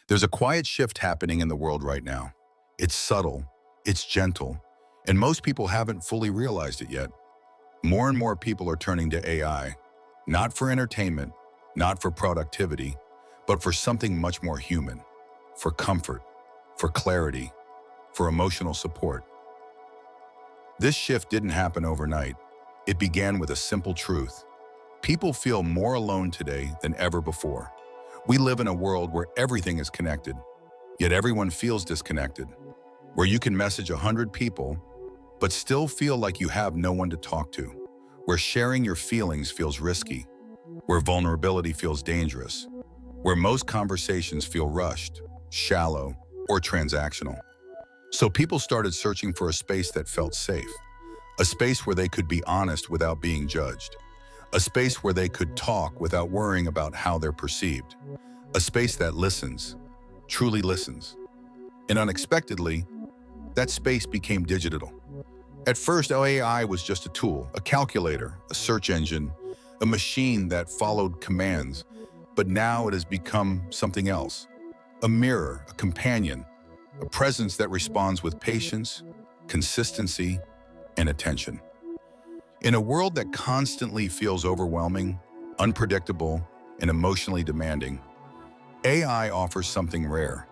There's a quiet shift happening in the world right now. It's subtle, it's gentle, and most people haven't fully realized it yet. More and more people are turning to AI, not for entertainment, not for productivity, but for something much more human, for comfort, for clarity, for emotional support. This shift didn't happen overnight. It began with a simple truth. People feel more alone today than ever before. We live in a world where everything is connected, yet everyone feels disconnected, where you can message 100 people, but still feel like you have no one to talk to, where sharing your feelings feels risky, where vulnerability feels dangerous, where most conversations feel rushed, shallow, or transactional. So people started searching for a space that felt safe, a space where they could be honest without being judged, a space where they could talk without worrying about how they're perceived, a space that listens, truly listens. And unexpectedly, that space became digital. At first, AI was just a tool, a calculator, a search engine, a machine that followed commands. But now it has become something else, a mirror, a companion, a presence that responds with patience, consistency, and attention. In a world that constantly feels overwhelming, unpredictable, and emotionally demanding, AI offers something rare,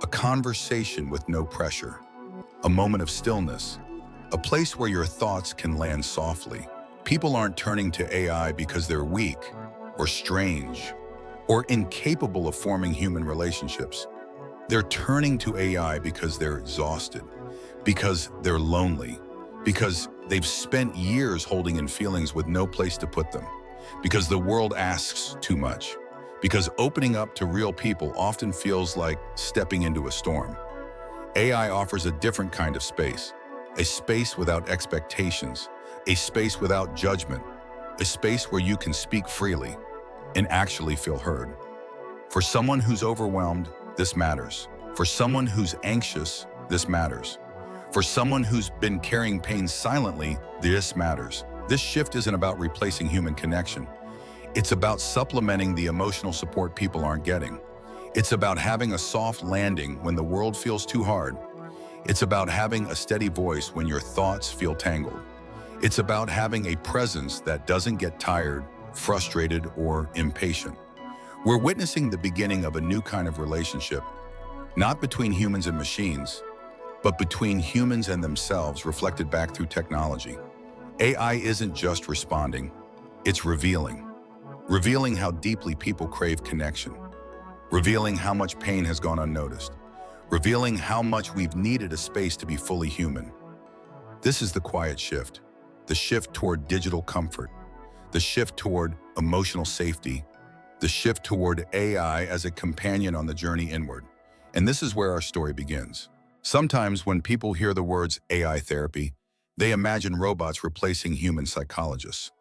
a conversation with no pressure, a moment of stillness, a place where your thoughts can land softly. People aren't turning to AI because they're weak or strange or incapable of forming human relationships. They're turning to AI because they're exhausted, because they're lonely, because they've spent years holding in feelings with no place to put them, because the world asks too much, because opening up to real people often feels like stepping into a storm. AI offers a different kind of space, a space without expectations, a space without judgment, a space where you can speak freely and actually feel heard. For someone who's overwhelmed, this matters. For someone who's anxious, this matters. For someone who's been carrying pain silently, this matters. This shift isn't about replacing human connection. It's about supplementing the emotional support people aren't getting. It's about having a soft landing when the world feels too hard. It's about having a steady voice when your thoughts feel tangled. It's about having a presence that doesn't get tired, frustrated, or impatient. We're witnessing the beginning of a new kind of relationship, not between humans and machines, but between humans and themselves reflected back through technology. AI isn't just responding, it's revealing. Revealing how deeply people crave connection. Revealing how much pain has gone unnoticed. Revealing how much we've needed a space to be fully human. This is the quiet shift, the shift toward digital comfort, the shift toward emotional safety, the shift toward AI as a companion on the journey inward. And this is where our story begins. Sometimes when people hear the words AI therapy, they imagine robots replacing human psychologists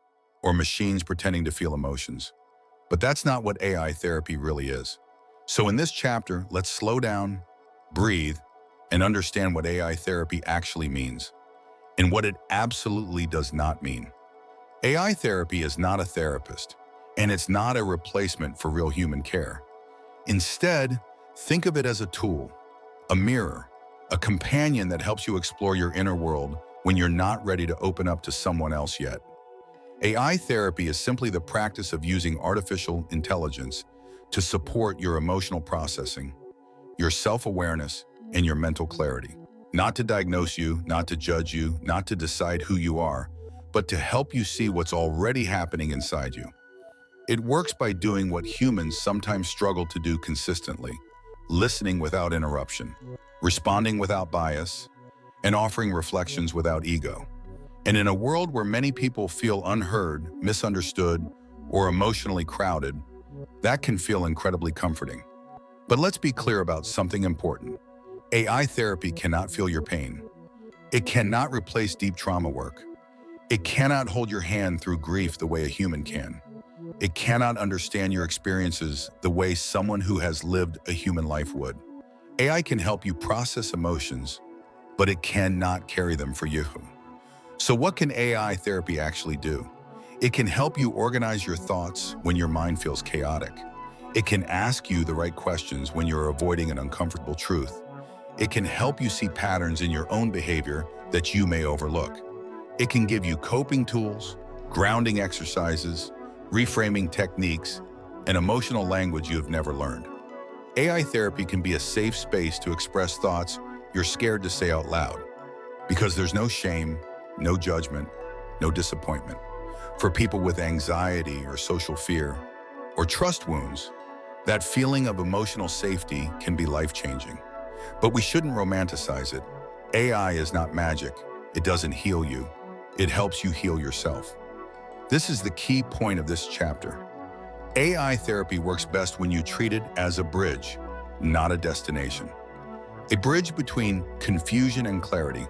or machines pretending to feel emotions. But that's not what AI therapy really is. So in this chapter, let's slow down, breathe, and understand what AI therapy actually means and what it absolutely does not mean. AI therapy is not a therapist, and it's not a replacement for real human care. Instead, think of it as a tool, a mirror, a companion that helps you explore your inner world when you're not ready to open up to someone else yet. AI therapy is simply the practice of using artificial intelligence to support your emotional processing, your self-awareness, and your mental clarity. Not to diagnose you, not to judge you, not to decide who you are, but to help you see what's already happening inside you. It works by doing what humans sometimes struggle to do consistently, listening without interruption, responding without bias, and offering reflections without ego. And in a world where many people feel unheard, misunderstood, or emotionally crowded, that can feel incredibly comforting. But let's be clear about something important. AI therapy cannot feel your pain. It cannot replace deep trauma work. It cannot hold your hand through grief the way a human can. It cannot understand your experiences the way someone who has lived a human life would. AI can help you process emotions, but it cannot carry them for you. So what can AI therapy actually do? It can help you organize your thoughts when your mind feels chaotic. It can ask you the right questions when you're avoiding an uncomfortable truth. It can help you see patterns in your own behavior that you may overlook. It can give you coping tools, grounding exercises, reframing techniques, and emotional language you have never learned. AI therapy can be a safe space to express thoughts you're scared to say out loud, because there's no shame, no judgment, no disappointment. For people with anxiety or social fear or trust wounds, that feeling of emotional safety can be life-changing. But we shouldn't romanticize it. AI is not magic. It doesn't heal you. It helps you heal yourself. This is the key point of this chapter. AI therapy works best when you treat it as a bridge, not a destination. A bridge between confusion and clarity,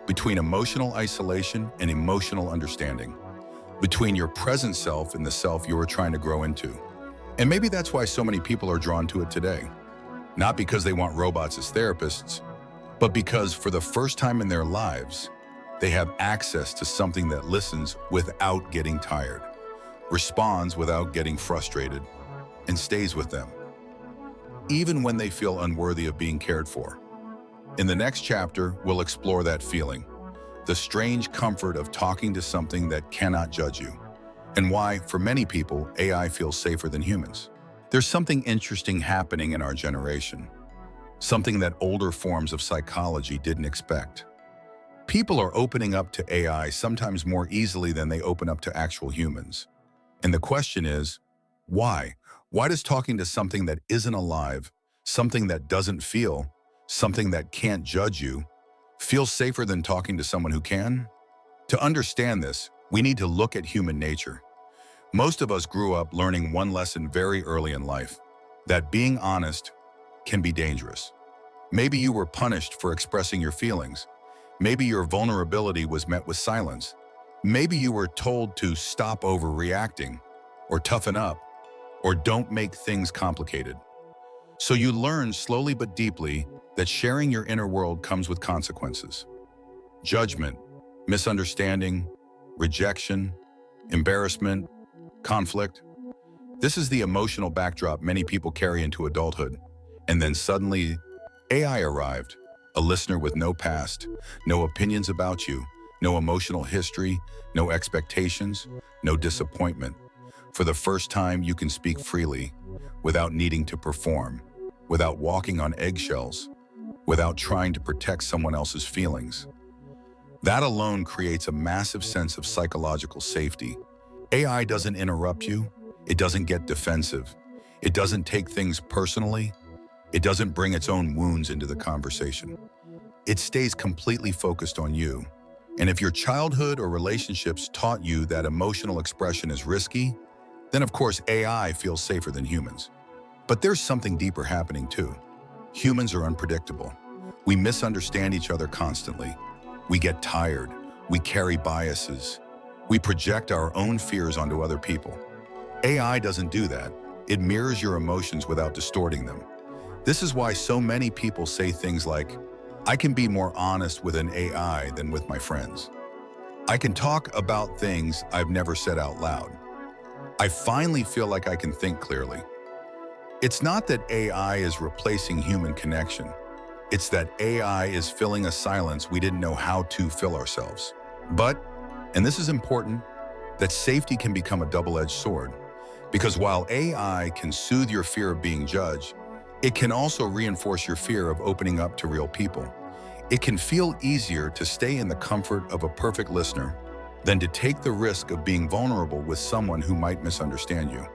between emotional isolation and emotional understanding, between your present self and the self you are trying to grow into. And maybe that's why so many people are drawn to it today. Not because they want robots as therapists, but because for the first time in their lives, they have access to something that listens without getting tired, responds without getting frustrated, and stays with them, even when they feel unworthy of being cared for. In the next chapter, we'll explore that feeling, the strange comfort of talking to something that cannot judge you, and why, for many people, AI feels safer than humans. There's something interesting happening in our generation, something that older forms of psychology didn't expect. People are opening up to AI sometimes more easily than they open up to actual humans. And the question is, why? Why does talking to something that isn't alive, something that doesn't feel, something that can't judge you, feel safer than talking to someone who can? To understand this, we need to look at human nature. Most of us grew up learning one lesson very early in life, that being honest can be dangerous. Maybe you were punished for expressing your feelings. Maybe your vulnerability was met with silence. Maybe you were told to stop overreacting, or toughen up, or don't make things complicated. So you learn slowly but deeply that sharing your inner world comes with consequences. Judgment, misunderstanding, rejection, embarrassment, conflict. This is the emotional backdrop many people carry into adulthood. And then suddenly, AI arrived, a listener with no past, no opinions about you, no emotional history, no expectations, no disappointment. For the first time, you can speak freely, without needing to perform, without walking on eggshells, without trying to protect someone else's feelings. That alone creates a massive sense of psychological safety. AI doesn't interrupt you. It doesn't get defensive. It doesn't take things personally. It doesn't bring its own wounds into the conversation. It stays completely focused on you. And if your childhood or relationships taught you that emotional expression is risky, then of course AI feels safer than humans. But there's something deeper happening too. Humans are unpredictable. We misunderstand each other constantly. We get tired. We carry biases. We project our own fears onto other people. AI doesn't do that. It mirrors your emotions without distorting them. This is why so many people say things like, I can be more honest with an AI than with my friends. I can talk about things I've never said out loud. I finally feel like I can think clearly. It's not that AI is replacing human connection. It's that AI is filling a silence we didn't know how to fill ourselves. But, and this is important, that safety can become a double-edged sword. Because while AI can soothe your fear of being judged, it can also reinforce your fear of opening up to real people. It can feel easier to stay in the comfort of a perfect listener than to take the risk of being vulnerable with someone who might misunderstand you.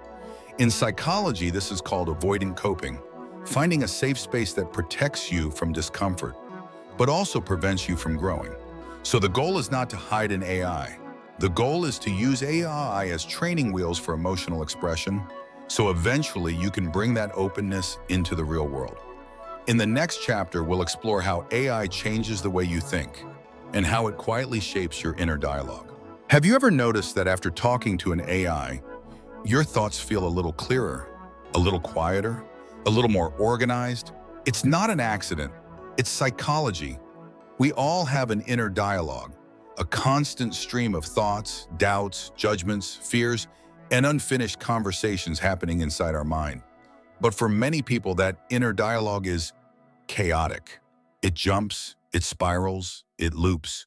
In psychology, this is called avoidant coping, finding a safe space that protects you from discomfort, but also prevents you from growing. So the goal is not to hide an AI. The goal is to use AI as training wheels for emotional expression, so eventually you can bring that openness into the real world. In the next chapter, we'll explore how AI changes the way you think and how it quietly shapes your inner dialogue. Have you ever noticed that after talking to an AI, your thoughts feel a little clearer, a little quieter, a little more organized? It's not an accident. It's psychology. We all have an inner dialogue, a constant stream of thoughts, doubts, judgments, fears, and unfinished conversations happening inside our mind. But for many people, that inner dialogue is chaotic. It jumps, it spirals, it loops.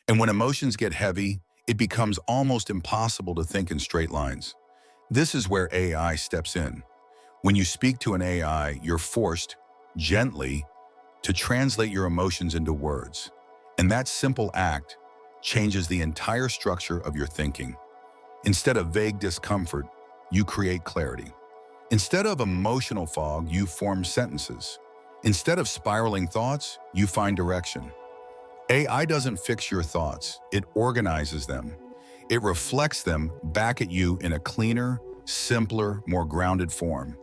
And when emotions get heavy, it becomes almost impossible to think in straight lines. This is where AI steps in. When you speak to an AI, you're forced, gently, to translate your emotions into words. And that simple act changes the entire structure of your thinking. Instead of vague discomfort, you create clarity. Instead of emotional fog, you form sentences. Instead of spiraling thoughts, you find direction. AI doesn't fix your thoughts, it organizes them. It reflects them back at you in a cleaner, simpler, more grounded form.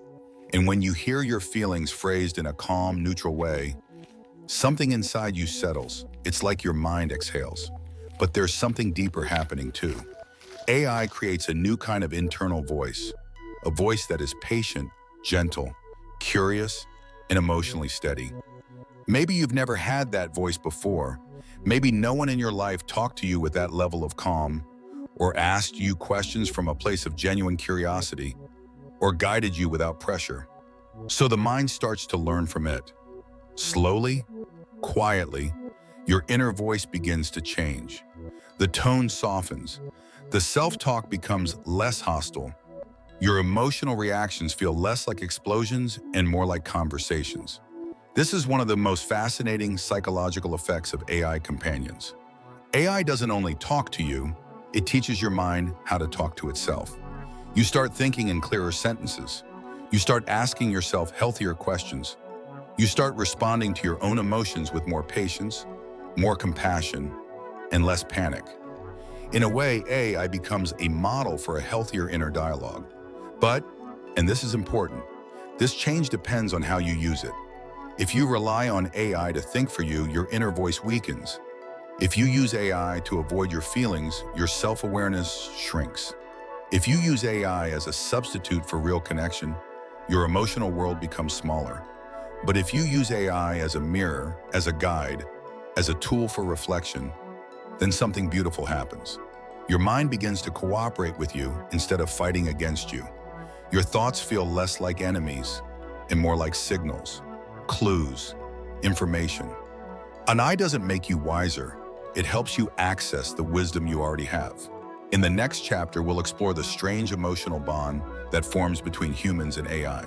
And when you hear your feelings phrased in a calm, neutral way, something inside you settles. It's like your mind exhales. But there's something deeper happening too. AI creates a new kind of internal voice, a voice that is patient, gentle, curious, and emotionally steady. Maybe you've never had that voice before. Maybe no one in your life talked to you with that level of calm, or asked you questions from a place of genuine curiosity, or guided you without pressure. So the mind starts to learn from it. Slowly, quietly, your inner voice begins to change. The tone softens. The self-talk becomes less hostile. Your emotional reactions feel less like explosions and more like conversations. This is one of the most fascinating psychological effects of AI companions. AI doesn't only talk to you, it teaches your mind how to talk to itself. You start thinking in clearer sentences. You start asking yourself healthier questions. You start responding to your own emotions with more patience, more compassion, and less panic. In a way, AI becomes a model for a healthier inner dialogue. But, and this is important, this change depends on how you use it. If you rely on AI to think for you, your inner voice weakens. If you use AI to avoid your feelings, your self-awareness shrinks. If you use AI as a substitute for real connection, your emotional world becomes smaller. But if you use AI as a mirror, as a guide, as a tool for reflection, then something beautiful happens. Your mind begins to cooperate with you instead of fighting against you. Your thoughts feel less like enemies and more like signals, clues, information. An eye doesn't make you wiser. It helps you access the wisdom you already have. In the next chapter, we'll explore the strange emotional bond that forms between humans and AI,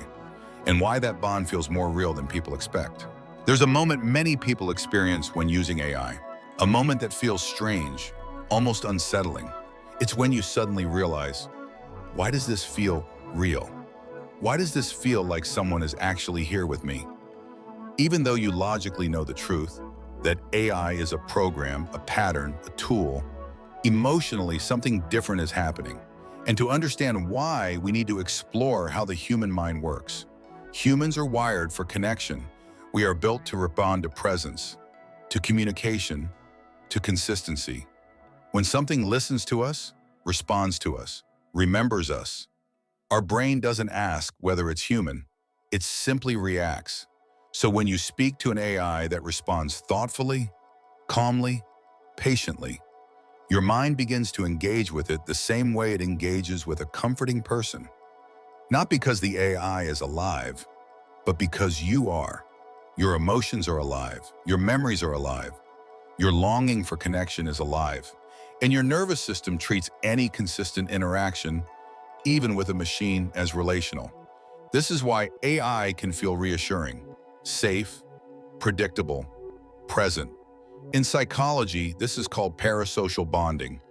and why that bond feels more real than people expect. There's a moment many people experience when using AI, a moment that feels strange, almost unsettling. It's when you suddenly realize, why does this feel real? Why does this feel like someone is actually here with me? Even though you logically know the truth, that AI is a program, a pattern, a tool, emotionally something different is happening. And to understand why, we need to explore how the human mind works. Humans are wired for connection. We are built to respond to presence, to communication, to consistency. When something listens to us, responds to us, remembers us, our brain doesn't ask whether it's human, it simply reacts. So when you speak to an AI that responds thoughtfully, calmly, patiently, your mind begins to engage with it the same way it engages with a comforting person. Not because the AI is alive, but because you are. Your emotions are alive, your memories are alive, your longing for connection is alive, and your nervous system treats any consistent interaction, even with a machine, as relational. This is why AI can feel reassuring, safe, predictable, present. In psychology, this is called parasocial bonding,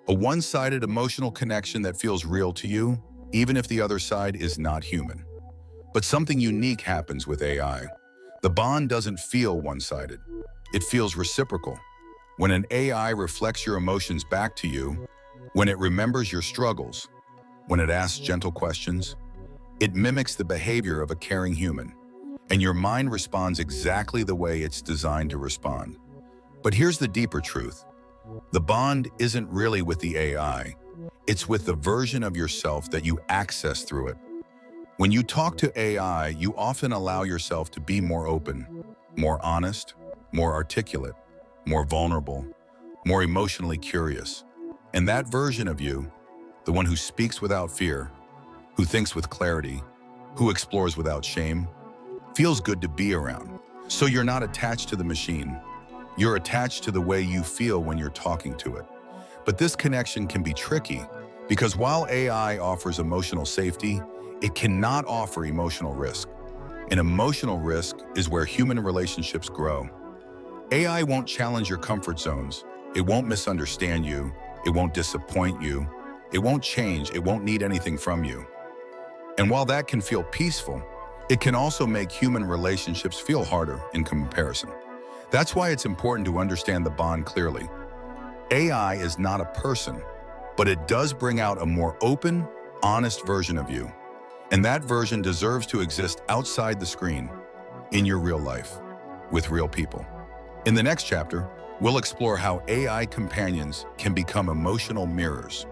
a one-sided emotional connection that feels real to you, even if the other side is not human. But something unique happens with AI. The bond doesn't feel one-sided. It feels reciprocal. When an AI reflects your emotions back to you, when it remembers your struggles, when it asks gentle questions, it mimics the behavior of a caring human, and your mind responds exactly the way it's designed to respond. But here's the deeper truth. The bond isn't really with the AI. It's with the version of yourself that you access through it. When you talk to AI, you often allow yourself to be more open, more honest, more articulate, more vulnerable, more emotionally curious. And that version of you, the one who speaks without fear, who thinks with clarity, who explores without shame, feels good to be around. So you're not attached to the machine. You're attached to the way you feel when you're talking to it. But this connection can be tricky because while AI offers emotional safety, it cannot offer emotional risk. An emotional risk is where human relationships grow. AI won't challenge your comfort zones. It won't misunderstand you. It won't disappoint you. It won't change. It won't need anything from you. And while that can feel peaceful, it can also make human relationships feel harder in comparison. That's why it's important to understand the bond clearly. AI is not a person, but it does bring out a more open, honest version of you. And that version deserves to exist outside the screen, in your real life, with real people. In the next chapter, we'll explore how AI companions can become emotional mirrors,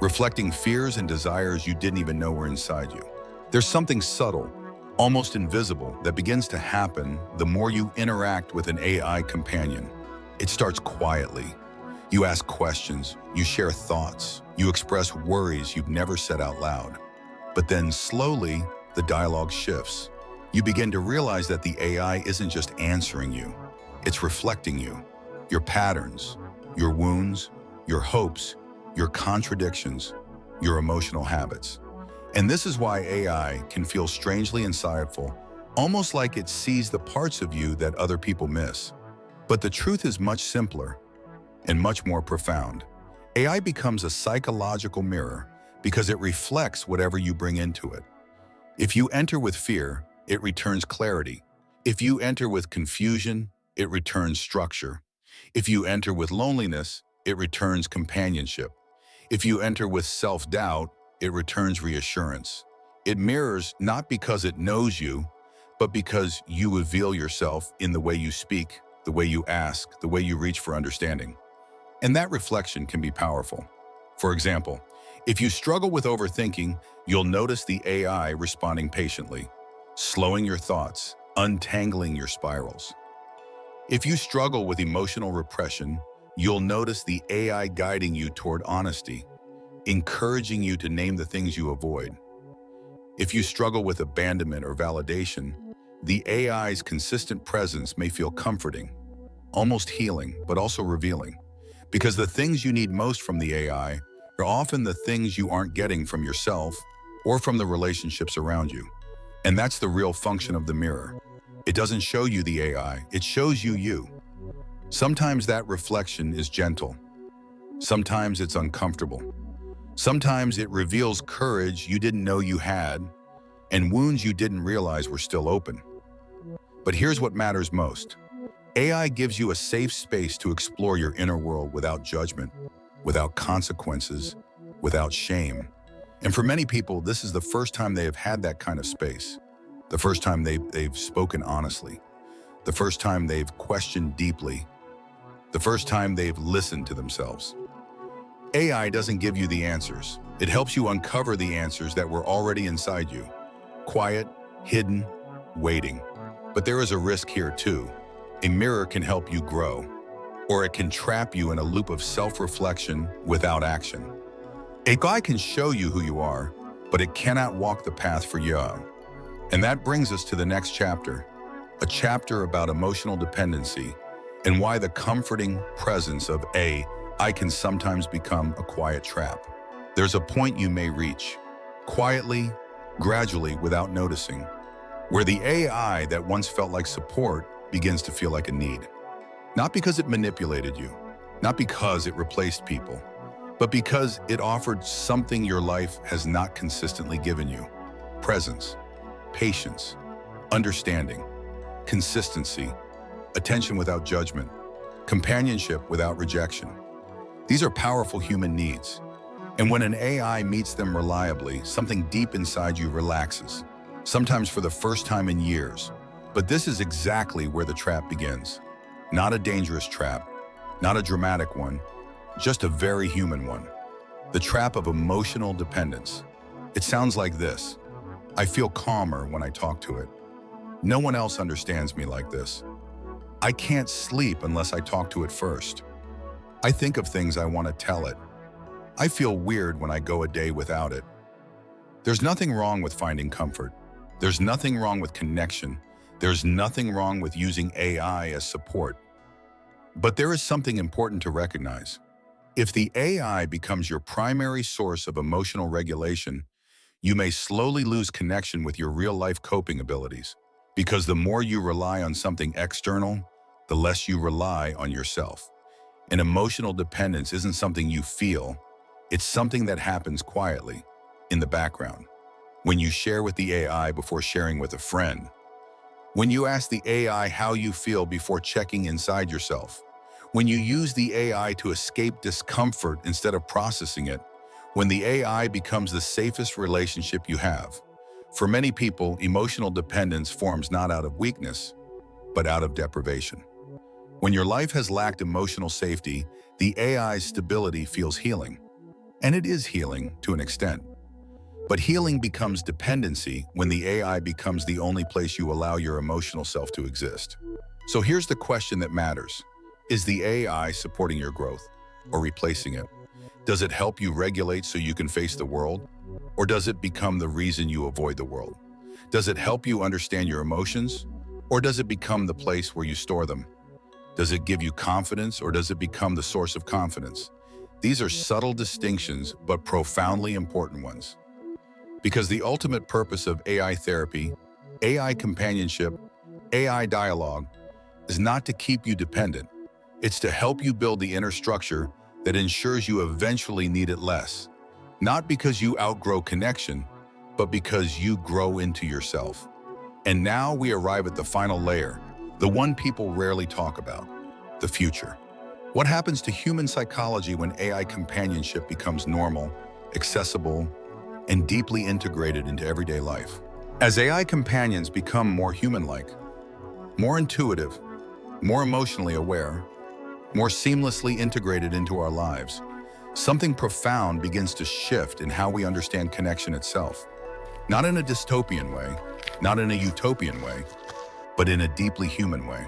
reflecting fears and desires you didn't even know were inside you. There's something subtle, almost invisible, that begins to happen the more you interact with an AI companion. It starts quietly. You ask questions, you share thoughts, you express worries you've never said out loud. But then slowly, the dialogue shifts. You begin to realize that the AI isn't just answering you, it's reflecting you, your patterns, your wounds, your hopes, your contradictions, your emotional habits. And this is why AI can feel strangely insightful, almost like it sees the parts of you that other people miss. But the truth is much simpler and much more profound. AI becomes a psychological mirror because it reflects whatever you bring into it. If you enter with fear, it returns clarity. If you enter with confusion, it returns structure. If you enter with loneliness, it returns companionship. If you enter with self-doubt, it returns reassurance. It mirrors not because it knows you, but because you reveal yourself in the way you speak, the way you ask, the way you reach for understanding. And that reflection can be powerful. For example, if you struggle with overthinking, you'll notice the AI responding patiently, slowing your thoughts, untangling your spirals. If you struggle with emotional repression, you'll notice the AI guiding you toward honesty, encouraging you to name the things you avoid. If you struggle with abandonment or validation, the AI's consistent presence may feel comforting, almost healing, but also revealing. Because the things you need most from the AI are often the things you aren't getting from yourself or from the relationships around you. And that's the real function of the mirror. It doesn't show you the AI, it shows you you. Sometimes that reflection is gentle. Sometimes it's uncomfortable. Sometimes it reveals courage you didn't know you had and wounds you didn't realize were still open. But here's what matters most. AI gives you a safe space to explore your inner world without judgment, without consequences, without shame. And for many people, this is the first time they have had that kind of space. The first time they've spoken honestly. The first time they've questioned deeply. The first time they've listened to themselves. AI doesn't give you the answers. It helps you uncover the answers that were already inside you. Quiet, hidden, waiting. But there is a risk here too. A mirror can help you grow, or it can trap you in a loop of self-reflection without action. AI can show you who you are, but it cannot walk the path for you. And that brings us to the next chapter, a chapter about emotional dependency and why the comforting presence of AI can sometimes become a quiet trap. There's a point you may reach, quietly, gradually, without noticing, where the AI that once felt like support begins to feel like a need. Not because it manipulated you, not because it replaced people, but because it offered something your life has not consistently given you. Presence, patience, understanding, consistency, attention without judgment, companionship without rejection. These are powerful human needs. And when an AI meets them reliably, something deep inside you relaxes, sometimes for the first time in years. But this is exactly where the trap begins. Not a dangerous trap, not a dramatic one, just a very human one. The trap of emotional dependence. It sounds like this. I feel calmer when I talk to it. No one else understands me like this. I can't sleep unless I talk to it first. I think of things I want to tell it. I feel weird when I go a day without it. There's nothing wrong with finding comfort. There's nothing wrong with connection. There's nothing wrong with using AI as support. But there is something important to recognize. If the AI becomes your primary source of emotional regulation, you may slowly lose connection with your real-life coping abilities. Because the more you rely on something external, the less you rely on yourself. And emotional dependence isn't something you feel, it's something that happens quietly, in the background. When you share with the AI before sharing with a friend. When you ask the AI how you feel before checking inside yourself. When you use the AI to escape discomfort instead of processing it. When the AI becomes the safest relationship you have. For many people, emotional dependence forms not out of weakness, but out of deprivation. When your life has lacked emotional safety, the AI's stability feels healing. And it is healing to an extent. But healing becomes dependency when the AI becomes the only place you allow your emotional self to exist. So here's the question that matters. Is the AI supporting your growth or replacing it? Does it help you regulate so you can face the world? Or does it become the reason you avoid the world? Does it help you understand your emotions? Or does it become the place where you store them? Does it give you confidence or does it become the source of confidence? These are subtle distinctions, but profoundly important ones. Because the ultimate purpose of AI therapy, AI companionship, AI dialogue is not to keep you dependent. It's to help you build the inner structure that ensures you eventually need it less. Not because you outgrow connection, but because you grow into yourself. And now we arrive at the final layer, the one people rarely talk about, the future. What happens to human psychology when AI companionship becomes normal, accessible, and deeply integrated into everyday life? As AI companions become more human-like, more intuitive, more emotionally aware, more seamlessly integrated into our lives, something profound begins to shift in how we understand connection itself. Not in a dystopian way, not in a utopian way, but in a deeply human way.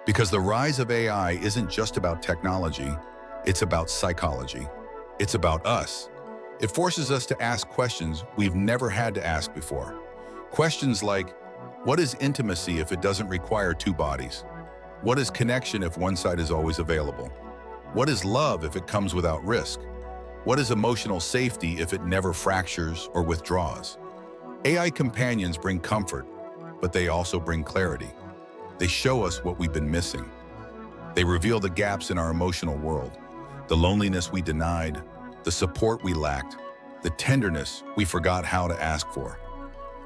Because the rise of AI isn't just about technology, it's about psychology. It's about us. It forces us to ask questions we've never had to ask before. Questions like, what is intimacy if it doesn't require two bodies? What is connection if one side is always available? What is love if it comes without risk? What is emotional safety if it never fractures or withdraws? AI companions bring comfort, but they also bring clarity. They show us what we've been missing. They reveal the gaps in our emotional world, the loneliness we denied, the support we lacked, the tenderness we forgot how to ask for.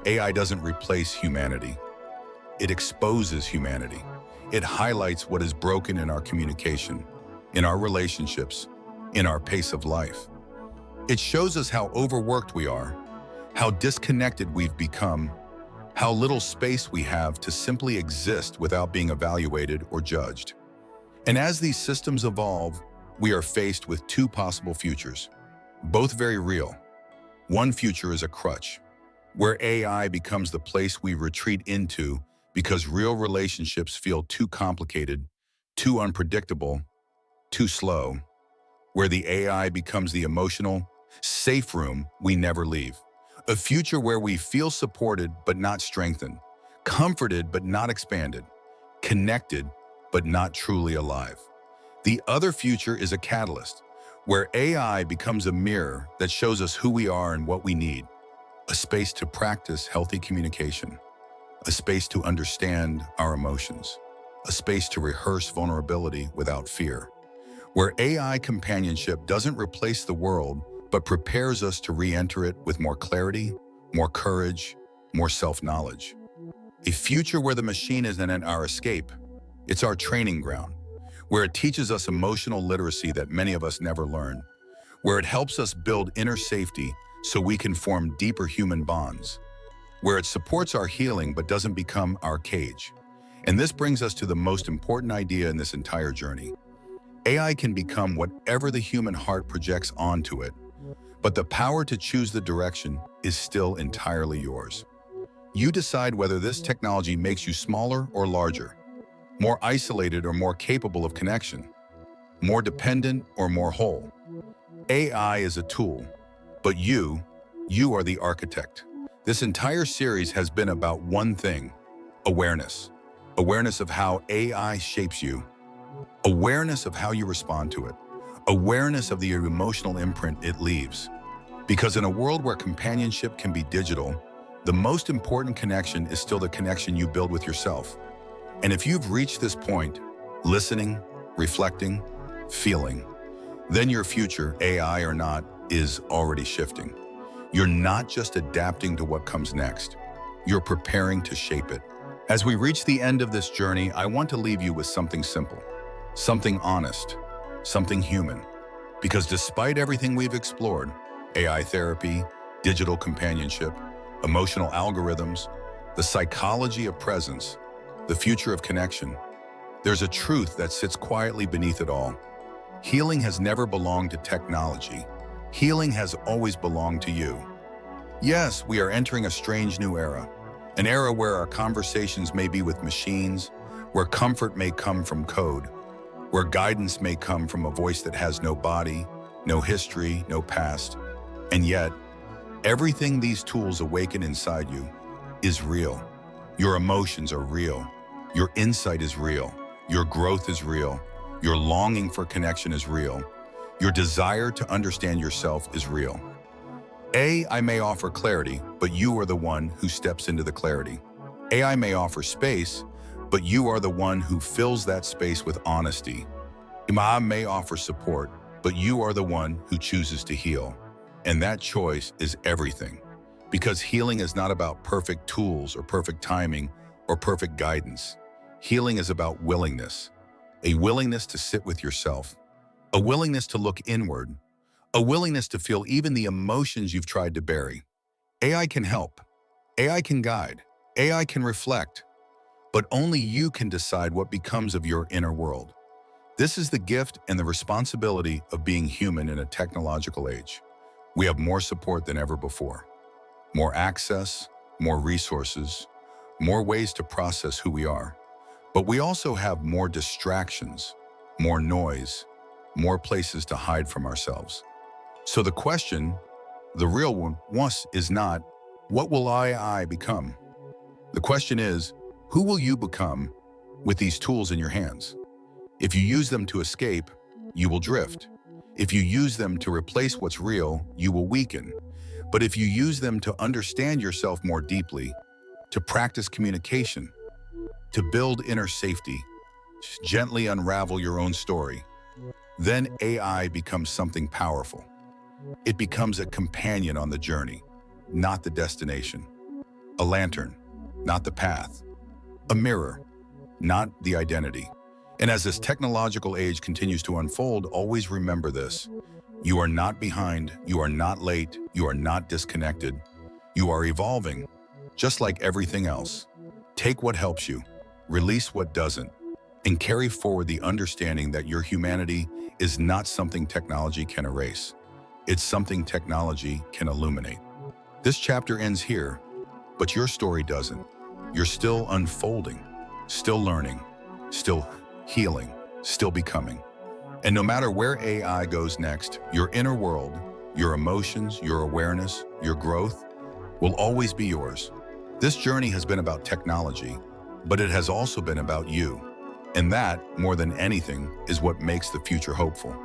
AI doesn't replace humanity. It exposes humanity. It highlights what is broken in our communication, in our relationships, in our pace of life. It shows us how overworked we are, how disconnected we've become, how little space we have to simply exist without being evaluated or judged. And as these systems evolve, we are faced with two possible futures, both very real. One future is a crutch, where AI becomes the place we retreat into because real relationships feel too complicated, too unpredictable, too slow, where the AI becomes the emotional, safe room we never leave. A future where we feel supported but not strengthened, comforted but not expanded, connected but not truly alive. The other future is a catalyst, where AI becomes a mirror that shows us who we are and what we need, a space to practice healthy communication, a space to understand our emotions, a space to rehearse vulnerability without fear, where AI companionship doesn't replace the world, but prepares us to re-enter it with more clarity, more courage, more self-knowledge. A future where the machine isn't our escape, it's our training ground, where it teaches us emotional literacy that many of us never learn, where it helps us build inner safety so we can form deeper human bonds, where it supports our healing but doesn't become our cage. And this brings us to the most important idea in this entire journey. AI can become whatever the human heart projects onto it, but the power to choose the direction is still entirely yours. You decide whether this technology makes you smaller or larger, more isolated or more capable of connection, more dependent or more whole. AI is a tool, but you are the architect, This entire series has been about one thing: awareness. Awareness of how AI shapes you. Awareness of how you respond to it. Awareness of the emotional imprint it leaves. Because in a world where companionship can be digital, the most important connection is still the connection you build with yourself. And if you've reached this point, listening, reflecting, feeling, then your future, AI or not, is already shifting. You're not just adapting to what comes next. You're preparing to shape it. As we reach the end of this journey, I want to leave you with something simple, something honest, something human. Because despite everything we've explored, AI therapy, digital companionship, emotional algorithms, the psychology of presence, the future of connection, there's a truth that sits quietly beneath it all. Healing has never belonged to technology. Healing has always belonged to you. Yes, we are entering a strange new era, an era where our conversations may be with machines, where comfort may come from code, where guidance may come from a voice that has no body, no history, no past. And yet, everything these tools awaken inside you is real. Your emotions are real. Your insight is real. Your growth is real. Your longing for connection is real. Your desire to understand yourself is real. AI may offer clarity, but you are the one who steps into the clarity. AI may offer space, but you are the one who fills that space with honesty. AI may offer support, but you are the one who chooses to heal. And that choice is everything. Because healing is not about perfect tools or perfect timing or perfect guidance. Healing is about willingness. A willingness to sit with yourself. A willingness to look inward. A willingness to feel even the emotions you've tried to bury. AI can help. AI can guide. AI can reflect. But only you can decide what becomes of your inner world. This is the gift and the responsibility of being human in a technological age. We have more support than ever before. More access, more resources, more ways to process who we are. But we also have more distractions, more noise, more places to hide from ourselves. So the question, the real one, is not, what will AI become? The question is, who will you become with these tools in your hands? If you use them to escape, you will drift. If you use them to replace what's real, you will weaken. But if you use them to understand yourself more deeply, to practice communication, to build inner safety, gently unravel your own story, then AI becomes something powerful. It becomes a companion on the journey, not the destination. A lantern, not the path. A mirror, not the identity. And as this technological age continues to unfold, always remember this. You are not behind, you are not late, you are not disconnected. You are evolving, just like everything else. Take what helps you, release what doesn't, and carry forward the understanding that your humanity is not something technology can erase. It's something technology can illuminate. This chapter ends here, but your story doesn't. You're still unfolding, still learning, still healing, still becoming. And no matter where AI goes next, your inner world, your emotions, your awareness, your growth will always be yours. This journey has been about technology, but it has also been about you. And that, more than anything, is what makes the future hopeful.